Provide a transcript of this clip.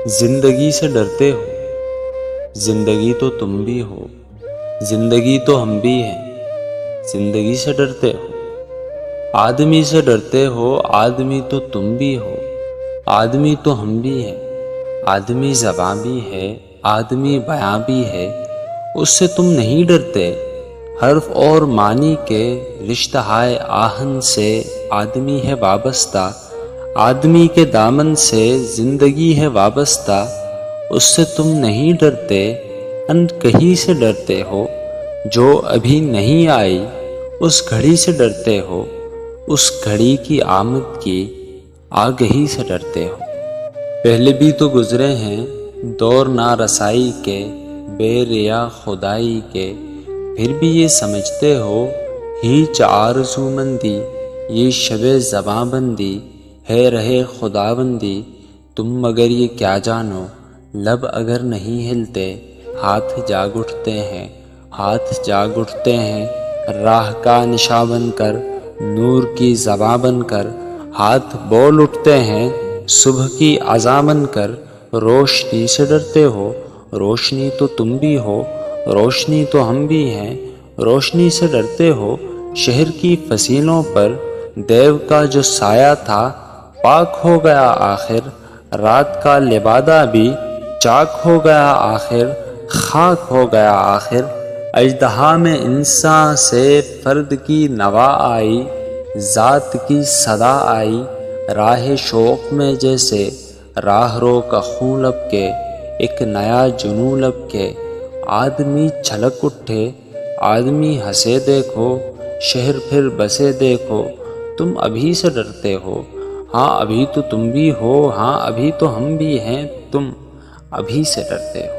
زندگی سے ڈرتے ہو، زندگی تو تم بھی ہو، زندگی تو ہم بھی ہیں، زندگی سے ڈرتے ہو۔ آدمی سے ڈرتے ہو، آدمی تو تم بھی ہو، آدمی تو ہم بھی ہیں، آدمی زباں بھی ہے، آدمی بیاں بھی ہے، اس سے تم نہیں ڈرتے۔ حرف اور معنی کے رشتہ ہائے آہن سے آدمی ہے وابستہ، آدمی کے دامن سے زندگی ہے وابستہ، اس سے تم نہیں ڈرتے۔ ان کہیں سے ڈرتے ہو جو ابھی نہیں آئی، اس گھڑی سے ڈرتے ہو، اس گھڑی کی آمد کی آگہی سے ڈرتے ہو۔ پہلے بھی تو گزرے ہیں دور نا رسائی کے، بے ریا خدائی کے، پھر بھی یہ سمجھتے ہو ہیچ آرزو مندی، یہ شب زباں بندی ہے رہے خداوندی۔ تم مگر یہ کیا جانو، لب اگر نہیں ہلتے، ہاتھ جاگ اٹھتے ہیں، ہاتھ جاگ اٹھتے ہیں، راہ کا نشاں بن کر، نور کی زباں بن کر، ہاتھ بول اٹھتے ہیں صبح کی اذاں بن کر۔ روشنی سے ڈرتے ہو، روشنی تو تم بھی ہو، روشنی تو ہم بھی ہیں، روشنی سے ڈرتے ہو۔ شہر کی فصیلوں پر دیو کا جو سایہ تھا پاک ہو گیا آخر، رات کا لبادہ بھی چاک ہو گیا آخر، خاک ہو گیا آخر۔ اژدہا میں انساں سے فرد کی نوا آئی، ذات کی صدا آئی، راہ شوق میں جیسے راہ رو کا خون لبکے، ایک نیا جنون لبکے۔ آدمی چھلک اٹھے، آدمی ہنسے دیکھو، شہر پھر بسے دیکھو۔ تم ابھی سے ڈرتے ہو، ہاں ابھی تو تم بھی ہو، ہاں ابھی تو ہم بھی ہیں، تم ابھی سے ڈرتے ہو۔